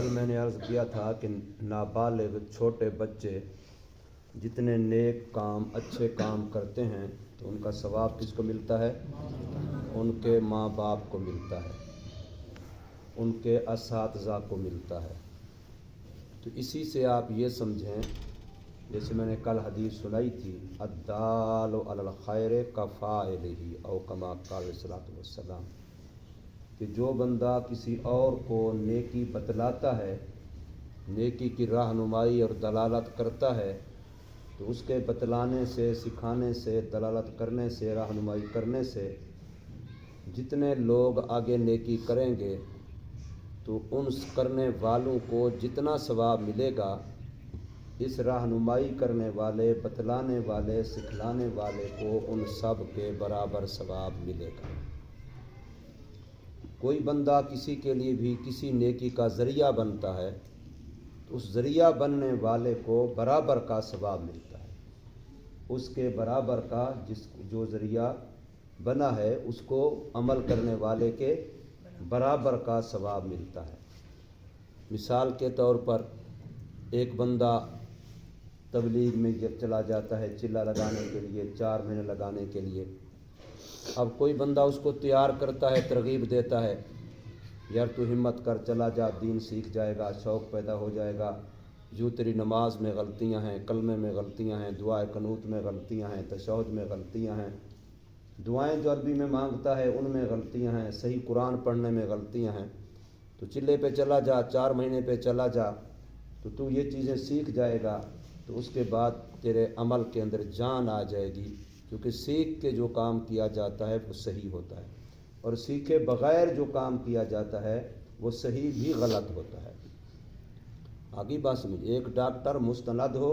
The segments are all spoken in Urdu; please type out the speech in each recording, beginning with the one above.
کل میں نے عرض کیا تھا کہ نابالغ چھوٹے بچے جتنے نیک کام اچھے کام کرتے ہیں تو ان کا ثواب کس کو ملتا ہے؟ ان کے ماں باپ کو ملتا ہے، ان کے اساتذہ کو ملتا ہے۔ تو اسی سے آپ یہ سمجھیں، جیسے میں نے کل حدیث سنائی تھی، الدال علی الخیر کفاعلہ او کما قال صلی والسلام، کہ جو بندہ کسی اور کو نیکی بتلاتا ہے، نیکی کی رہنمائی اور دلالت کرتا ہے، تو اس کے بتلانے سے، سکھانے سے، دلالت کرنے سے، رہنمائی کرنے سے جتنے لوگ آگے نیکی کریں گے تو ان کرنے والوں کو جتنا ثواب ملے گا، اس رہنمائی کرنے والے، بتلانے والے، سکھلانے والے کو ان سب کے برابر ثواب ملے گا۔ کوئی بندہ کسی کے لیے بھی کسی نیکی کا ذریعہ بنتا ہے تو اس ذریعہ بننے والے کو برابر کا ثواب ملتا ہے، اس کے برابر کا، جو ذریعہ بنا ہے اس کو عمل کرنے والے کے برابر کا ثواب ملتا ہے۔ مثال کے طور پر ایک بندہ تبلیغ میں چلا جاتا ہے چلہ لگانے کے لیے، 4 مہینے لگانے کے لیے۔ اب کوئی بندہ اس کو تیار کرتا ہے، ترغیب دیتا ہے، یار تو ہمت کر، چلا جا، دین سیکھ جائے گا، شوق پیدا ہو جائے گا، جو تیری نماز میں غلطیاں ہیں، کلمے میں غلطیاں ہیں، دعائے قنوت میں غلطیاں ہیں، تشہد میں غلطیاں ہیں، دعائیں جو عربی میں مانگتا ہے ان میں غلطیاں ہیں، صحیح قرآن پڑھنے میں غلطیاں ہیں، تو چلے پہ چلا جا، 4 مہینے پہ چلا جا، تو یہ چیزیں سیکھ جائے گا، تو اس کے بعد تیرے عمل کے اندر جان آ جائے گی، کیونکہ سیکھ کے جو کام کیا جاتا ہے وہ صحیح ہوتا ہے، اور سیکھے بغیر جو کام کیا جاتا ہے وہ صحیح بھی غلط ہوتا ہے۔ آگے بات سمجھ، ایک ڈاکٹر مستند ہو،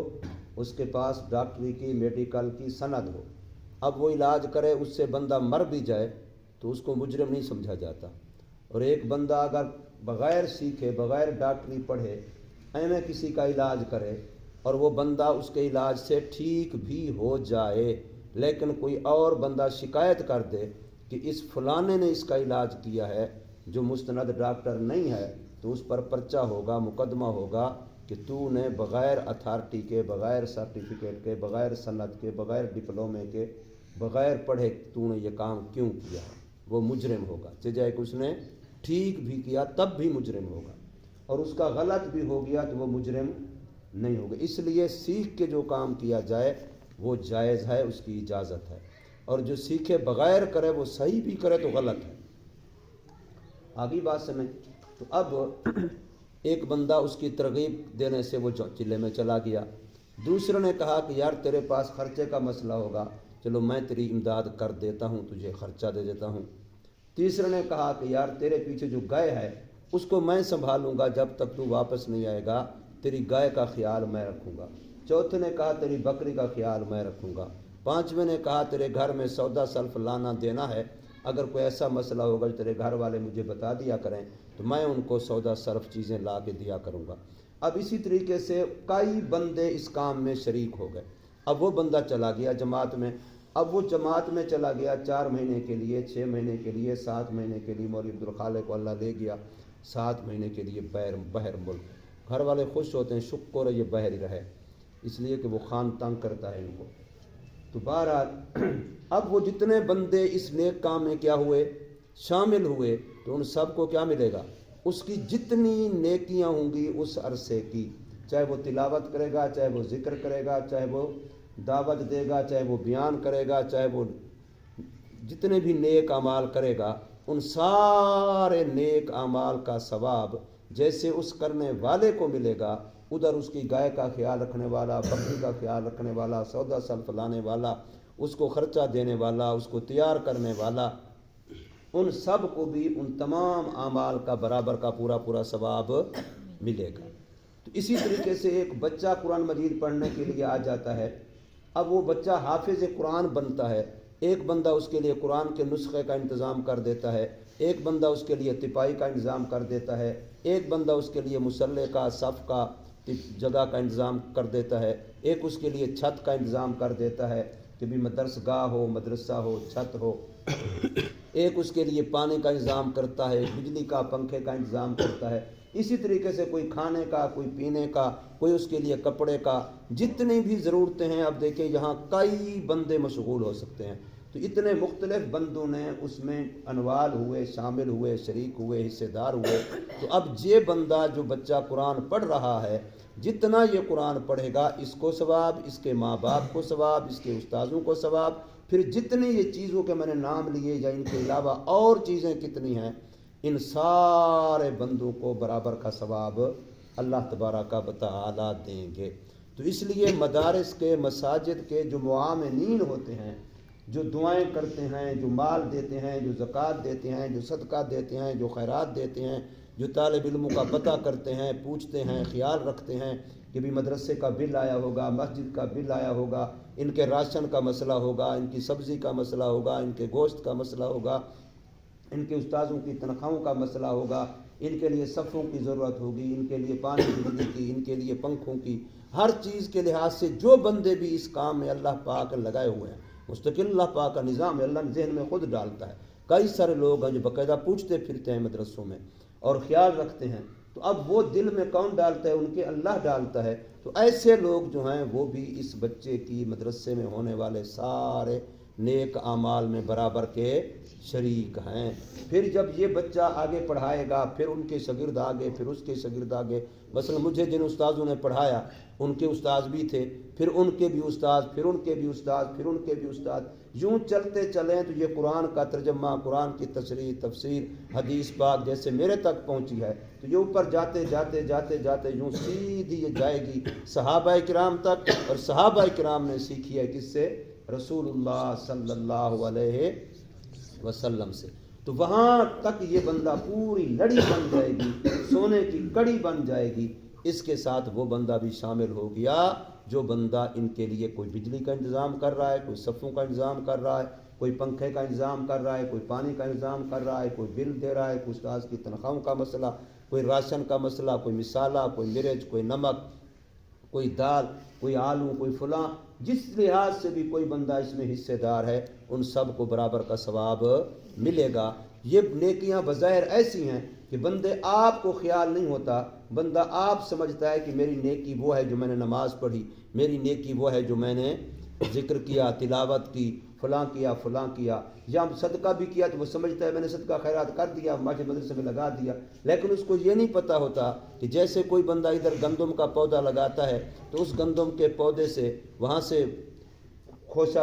اس کے پاس ڈاکٹری کی، میڈیکل کی سند ہو، اب وہ علاج کرے، اس سے بندہ مر بھی جائے تو اس کو مجرم نہیں سمجھا جاتا، اور ایک بندہ اگر بغیر سیکھے، بغیر ڈاکٹری پڑھے ایویں کسی کا علاج کرے اور وہ بندہ اس کے علاج سے ٹھیک بھی ہو جائے، لیکن کوئی اور بندہ شکایت کر دے کہ اس فلانے نے اس کا علاج کیا ہے جو مستند ڈاکٹر نہیں ہے، تو اس پر پرچہ ہوگا، مقدمہ ہوگا کہ تو نے بغیر اتھارٹی کے، بغیر سرٹیفکیٹ کے، بغیر سند کے، بغیر ڈپلومے کے، بغیر پڑھے تو نے یہ کام کیوں کیا ہے، وہ مجرم ہوگا، جائے کہ اس نے ٹھیک بھی کیا تب بھی مجرم ہوگا، اور اس کا غلط بھی ہو گیا تو وہ مجرم نہیں ہوگا۔ اس لیے سیکھ کے جو کام کیا جائے وہ جائز ہے، اس کی اجازت ہے، اور جو سیکھے بغیر کرے وہ صحیح بھی کرے تو غلط ہے۔ آگے بات سمجھ، تو اب ایک بندہ اس کی ترغیب دینے سے وہ چلے میں چلا گیا، دوسرے نے کہا کہ یار تیرے پاس خرچے کا مسئلہ ہوگا، چلو میں تیری امداد کر دیتا ہوں، تجھے خرچہ دے دیتا ہوں۔ تیسرے نے کہا کہ یار تیرے پیچھے جو گائے ہے اس کو میں سنبھالوں گا، جب تک تو واپس نہیں آئے گا تیری گائے کا خیال میں رکھوں گا۔ چوتھے نے کہا تیری بکری کا خیال میں رکھوں گا۔ پانچویں نے کہا تیرے گھر میں سودا سلف لانا دینا ہے، اگر کوئی ایسا مسئلہ ہوگا جو تیرے گھر والے مجھے بتا دیا کریں تو میں ان کو سودا صرف چیزیں لا کے دیا کروں گا۔ اب اسی طریقے سے کئی بندے اس کام میں شریک ہو گئے۔ اب وہ بندہ چلا گیا جماعت میں، اب وہ جماعت میں چلا گیا 4 مہینے کے لیے، 6 مہینے کے لیے، 7 مہینے کے لیے، مولوی عبدالخالق کو اللہ لے گیا 7 مہینے کے لیے بہر ملک۔ گھر والے خوش ہوتے ہیں، شکر ہے یہ بہر ہی رہے، اس لیے کہ وہ خان تنگ کرتا ہے ان کو۔ تو بہرحال اب وہ جتنے بندے اس نیک کام میں کیا ہوئے، شامل ہوئے، تو ان سب کو کیا ملے گا؟ اس کی جتنی نیکیاں ہوں گی اس عرصے کی، چاہے وہ تلاوت کرے گا، چاہے وہ ذکر کرے گا، چاہے وہ دعوت دے گا، چاہے وہ بیان کرے گا، چاہے وہ جتنے بھی نیک اعمال کرے گا، ان سارے نیک اعمال کا ثواب جیسے اس کرنے والے کو ملے گا، ادھر اس کی گائے کا خیال رکھنے والا، بکری کا خیال رکھنے والا، سودا سلف لانے والا، اس کو خرچہ دینے والا، اس کو تیار کرنے والا، ان سب کو بھی ان تمام اعمال کا برابر کا پورا ثواب ملے گا۔ تو اسی طریقے سے ایک بچہ قرآن مجید پڑھنے کے لیے آ جاتا ہے، اب وہ بچہ حافظ قرآن بنتا ہے، ایک بندہ اس کے لیے قرآن کے نسخے کا انتظام کر دیتا ہے، ایک بندہ اس کے لیے تپائی کا انتظام کر دیتا ہے، ایک بندہ اس کے لیے مصلے کا، صف کا، جگہ کا انتظام کر دیتا ہے، ایک اس کے لیے چھت کا انتظام کر دیتا ہے کہ بھی مدرسگاہ ہو، مدرسہ ہو، چھت ہو، ایک اس کے لیے پانی کا انتظام کرتا ہے، بجلی کا، پنکھے کا انتظام کرتا ہے، اسی طریقے سے کوئی کھانے کا، کوئی پینے کا، کوئی اس کے لیے کپڑے کا، جتنی بھی ضرورتیں ہیں. اب دیکھیں یہاں کئی بندے مشغول ہو سکتے ہیں، تو اتنے مختلف بندوں نے اس میں انوال ہوئے، شامل ہوئے، شریک ہوئے، حصے دار ہوئے. تو اب یہ بندہ جو بچہ قرآن پڑھ رہا ہے، جتنا یہ قرآن پڑھے گا اس کو ثواب، اس کے ماں باپ کو ثواب، اس کے استاذوں کو ثواب، پھر جتنی یہ چیزوں کے میں نے نام لیے یا ان کے علاوہ اور چیزیں کتنی ہیں، ان سارے بندوں کو برابر کا ثواب اللہ تبارک و تعالی دیں گے. تو اس لیے مدارس کے، مساجد کے جو معاملین ہوتے ہیں، جو دعائیں کرتے ہیں، جو مال دیتے ہیں، جو زکوٰۃ دیتے ہیں، جو صدقہ دیتے ہیں، جو خیرات دیتے ہیں، جو طالب علموں کا پتہ کرتے ہیں، پوچھتے ہیں، خیال رکھتے ہیں کہ بھی مدرسے کا بل آیا ہوگا، مسجد کا بل آیا ہوگا، ان کے راشن کا مسئلہ ہوگا، ان کی سبزی کا مسئلہ ہوگا، ان کے گوشت کا مسئلہ ہوگا، ان کے استاذوں کی تنخواہوں کا مسئلہ ہوگا، ان کے لیے صفوں کی ضرورت ہوگی، ان کے لیے پانی بجلی کی، ان کے لیے پنکھوں کی، ہر چیز کے لحاظ سے جو بندے بھی اس کام میں اللہ پاک لگائے ہوئے ہیں، مستقل اللہ پاک کا نظام ہے، اللہ ذہن میں خود ڈالتا ہے. کئی سارے لوگ ہیں جو باقاعدہ پوچھتے پھرتے ہیں مدرسوں میں اور خیال رکھتے ہیں. تو اب وہ دل میں کون ڈالتا ہے؟ ان کے اللہ ڈالتا ہے. تو ایسے لوگ جو ہیں وہ بھی اس بچے کی مدرسے میں ہونے والے سارے نیک اعمال میں برابر کے شریک ہیں. پھر جب یہ بچہ آگے پڑھائے گا، پھر ان کے شاگرد آگے، پھر اس کے شاگرد آگے. مثلا مجھے جن استاذوں نے پڑھایا ان کے استاذ بھی تھے، پھر ان کے بھی استاذ، پھر ان کے بھی استاذ، پھر ان کے بھی استاذ، یوں چلتے چلیں تو یہ قرآن کا ترجمہ، قرآن کی تشریح، تفسیر، حدیث پاک جیسے میرے تک پہنچی ہے، تو یہ اوپر جاتے جاتے جاتے جاتے یوں سیدھی یہ جائے گی صحابہ کرام تک. اور صحابہ کرام نے سیکھی ہے کس سے؟ رسول اللہ صلی اللہ علیہ وسلم سے. تو وہاں تک یہ بندہ پوری لڑی بن جائے گی، سونے کی کڑی بن جائے گی. اس کے ساتھ وہ بندہ بھی شامل ہو گیا جو بندہ ان کے لیے کوئی بجلی کا انتظام کر رہا ہے، کوئی صفوں کا انتظام کر رہا ہے، کوئی پنکھے کا انتظام کر رہا ہے، کوئی پانی کا انتظام کر رہا ہے، کوئی بل دے رہا ہے، کوئی استاذ کی تنخواہوں کا مسئلہ، کوئی راشن کا مسئلہ، کوئی مسالہ، کوئی مرچ، کوئی نمک، کوئی دال، کوئی آلو، کوئی فلاں. جس لحاظ سے بھی کوئی بندہ اس میں حصے دار ہے، ان سب کو برابر کا ثواب ملے گا. یہ نیکیاں بظاہر ایسی ہیں کہ بندے آپ کو خیال نہیں ہوتا، بندہ آپ سمجھتا ہے کہ میری نیکی وہ ہے جو میں نے نماز پڑھی، میری نیکی وہ ہے جو میں نے ذکر کیا، تلاوت کی، فلاں کیا، فلاں کیا، یا صدقہ بھی کیا تو وہ سمجھتا ہے میں نے صدقہ خیرات کر دیا، مسجد مدرسے میں لگا دیا. لیکن اس کو یہ نہیں پتہ ہوتا کہ جیسے کوئی بندہ ادھر گندم کا پودا لگاتا ہے تو اس گندم کے پودے سے وہاں سے خوشہ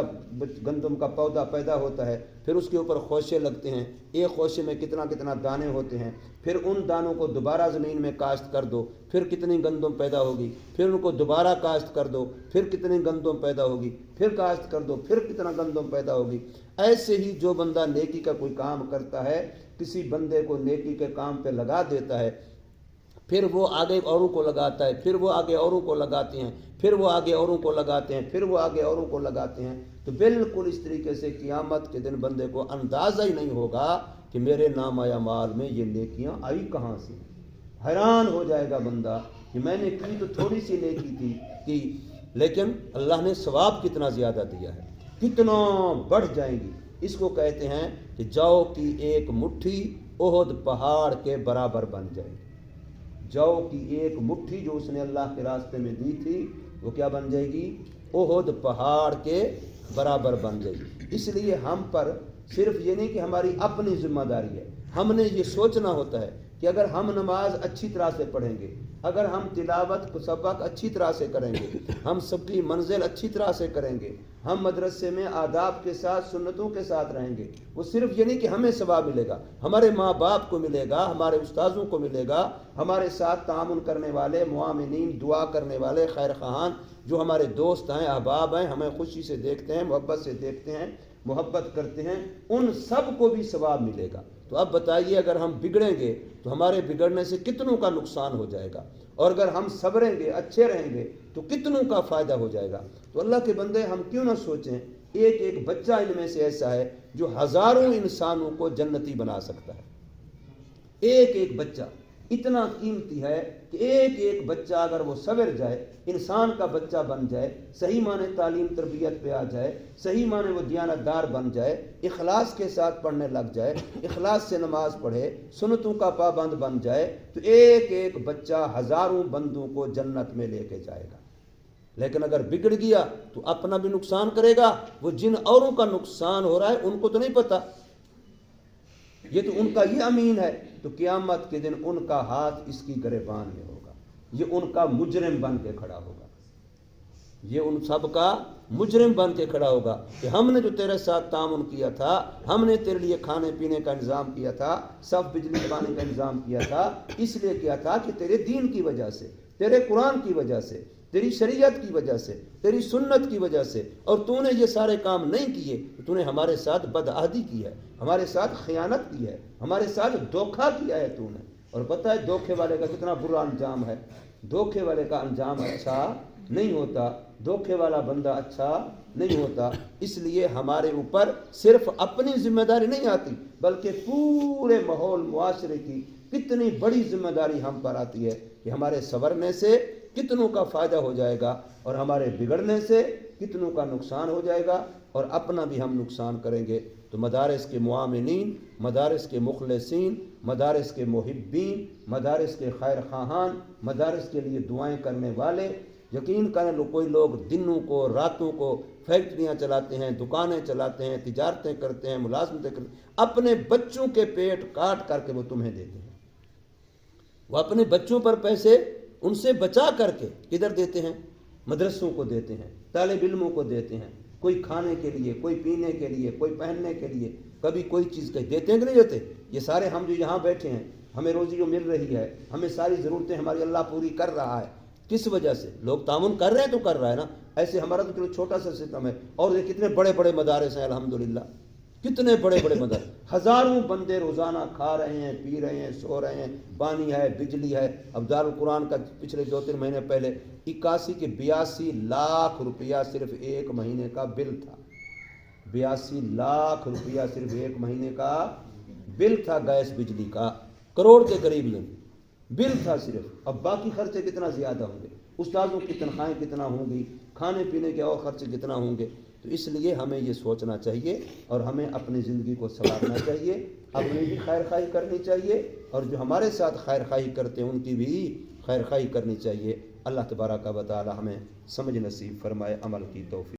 گندم کا پودا پیدا ہوتا ہے، پھر اس کے اوپر خوشے لگتے ہیں، ایک خوشے میں کتنا کتنا دانے ہوتے ہیں، پھر ان دانوں کو دوبارہ زمین میں کاشت کر دو، پھر کتنی گندم پیدا ہوگی، پھر ان کو دوبارہ کاشت کر دو، پھر کتنی گندم پیدا ہوگی، پھر کاشت کر دو، پھر کتنا گندم پیدا ہوگی. ایسے ہی جو بندہ نیکی کا کوئی کام کرتا ہے، کسی بندے کو نیکی کے کام پہ لگا دیتا ہے، پھر وہ آگے اوروں کو لگاتا ہے، پھر وہ آگے اوروں کو لگاتے ہیں، پھر وہ آگے اوروں کو لگاتے ہیں، پھر وہ آگے اوروں کو لگاتے ہیں. تو بالکل اس طریقے سے قیامت کے دن بندے کو اندازہ ہی نہیں ہوگا کہ میرے نامہ اعمال میں یہ نیکیاں آئی کہاں سے. حیران ہو جائے گا بندہ کہ میں نے کی تو تھوڑی سی نیکی کی لیکن اللہ نے ثواب کتنا زیادہ دیا ہے، کتنا بڑھ جائیں گی. اس کو کہتے ہیں کہ جو کی ایک مٹھی احد پہاڑ کے برابر بن جائے گی. جو کی ایک مٹھی جو اس نے اللہ کے راستے میں دی تھی وہ کیا بن جائے گی؟ احد پہاڑ کے برابر بن جائے گی. اس لیے ہم پر صرف یہ نہیں کہ ہماری اپنی ذمہ داری ہے، ہم نے یہ سوچنا ہوتا ہے کہ اگر ہم نماز اچھی طرح سے پڑھیں گے، اگر ہم تلاوت کو سبق اچھی طرح سے کریں گے، ہم سب کی منزل اچھی طرح سے کریں گے، ہم مدرسے میں آداب کے ساتھ سنتوں کے ساتھ رہیں گے، وہ صرف یہ نہیں کہ ہمیں ثواب ملے گا، ہمارے ماں باپ کو ملے گا، ہمارے استاذوں کو ملے گا، ہمارے ساتھ تعاون کرنے والے معاونین، دعا کرنے والے خیر خواہان جو ہمارے دوست ہیں، احباب ہیں، ہمیں خوشی سے دیکھتے ہیں، محبت سے دیکھتے ہیں، محبت کرتے ہیں، ان سب کو بھی ثواب ملے گا. تو اب بتائیے اگر ہم بگڑیں گے تو ہمارے بگڑنے سے کتنوں کا نقصان ہو جائے گا، اور اگر ہم صبریں گے، اچھے رہیں گے تو کتنوں کا فائدہ ہو جائے گا. تو اللہ کے بندے ہم کیوں نہ سوچیں ایک ایک بچہ ان میں سے ایسا ہے جو ہزاروں انسانوں کو جنتی بنا سکتا ہے. ایک ایک بچہ اتنا قیمتی ہے کہ ایک ایک بچہ اگر وہ سنور جائے، انسان کا بچہ بن جائے، صحیح معنی تعلیم تربیت پہ آ جائے، صحیح معنی وہ دیانت دار بن جائے، اخلاص کے ساتھ پڑھنے لگ جائے، اخلاص سے نماز پڑھے، سنتوں کا پابند بن جائے، تو ایک ایک بچہ ہزاروں بندوں کو جنت میں لے کے جائے گا۔ لیکن اگر بگڑ گیا تو اپنا بھی نقصان کرے گا، وہ جن اوروں کا نقصان ہو رہا ہے ان کو تو نہیں پتہ، یہ تو ان کا یہ امین ہے، تو قیامت کے دن ان کا ہاتھ اس کی گریبان میں ہوگا، یہ ان کا مجرم بن کے کھڑا ہوگا، یہ ان سب کا مجرم بن کے کھڑا ہوگا کہ ہم نے جو تیرے ساتھ تعاون کیا تھا، ہم نے تیرے لیے کھانے پینے کا انتظام کیا تھا، سب بجلی پانی کا انتظام کیا تھا، اس لیے کیا تھا کہ تیرے دین کی وجہ سے، تیرے قرآن کی وجہ سے، تیری شریعت کی وجہ سے، تیری سنت کی وجہ سے، اور تو نے یہ سارے کام نہیں کیے تو نے ہمارے ساتھ بدعہدی کی ہے، ہمارے ساتھ خیانت کی ہے، ہمارے ساتھ دھوکہ کیا ہے تو نے۔ اور پتہ ہے دھوکے والے کا کتنا برا انجام ہے، دھوکے والے کا انجام اچھا نہیں ہوتا، دھوکے والا بندہ اچھا نہیں ہوتا۔ اس لیے ہمارے اوپر صرف اپنی ذمہ داری نہیں آتی، بلکہ پورے ماحول معاشرے کی کتنی بڑی ذمہ داری ہم پر آتی ہے کہ ہمارے سنورنے سے کتنوں کا فائدہ ہو جائے گا اور ہمارے بگڑنے سے کتنوں کا نقصان ہو جائے گا، اور اپنا بھی ہم نقصان کریں گے۔ تو مدارس کے معاملین، مدارس کے مخلصین، مدارس کے محبین، مدارس کے خیر خواہان، مدارس کے لیے دعائیں کرنے والے، یقین کریں کوئی لوگ دنوں کو راتوں کو فیکٹریاں چلاتے ہیں، دکانیں چلاتے ہیں، تجارتیں کرتے ہیں، ملازمتیں کرتے ہیں، اپنے بچوں کے پیٹ کاٹ کر کے وہ تمہیں دیتے ہیں، وہ اپنے بچوں پر پیسے ان سے بچا کر کے کدھر دیتے ہیں؟ مدرسوں کو دیتے ہیں، طالب علموں کو دیتے ہیں، کوئی کھانے کے لیے، کوئی پینے کے لیے، کوئی پہننے کے لیے، کبھی کوئی چیز دیتے ہیں کہ نہیں دیتے؟ یہ سارے ہم جو یہاں بیٹھے ہیں، ہمیں روزی جو مل رہی ہے، ہمیں ساری ضرورتیں ہماری اللہ پوری کر رہا ہے، کس وجہ سے؟ لوگ تعاون کر رہے ہیں تو کر رہا ہے نا۔ ایسے ہمارا تو چلو چھوٹا سا سسٹم ہے، اور یہ کتنے بڑے بڑے مدارس ہیں الحمدللہ، کتنے بڑے بڑے مدارس، ہزاروں بندے روزانہ کھا رہے ہیں، پی رہے ہیں، سو رہے ہیں، پانی ہے، بجلی ہے۔ اب دارالقرآن کا پچھلے 2-3 مہینے پہلے 82 لاکھ روپیہ صرف ایک مہینے کا بل تھا، 82 لاکھ روپیہ صرف ایک مہینے کا بل تھا، گیس بجلی کا کروڑ کے قریب بل تھا صرف۔ اب باقی خرچے کتنا زیادہ ہوں گے، استاذوں کی تنخواہیں کتنا ہوں گی، کھانے پینے کے اور خرچے کتنا ہوں گے۔ تو اس لیے ہمیں یہ سوچنا چاہیے اور ہمیں اپنی زندگی کو سنوارنا چاہیے، اپنی بھی خیر خواہی کرنی چاہیے، اور جو ہمارے ساتھ خیر خواہی کرتے ہیں ان کی بھی خیر خواہی کرنی چاہیے۔ اللہ تبارک و تعالی ہمیں سمجھ نصیب فرمائے، عمل کی توفیق۔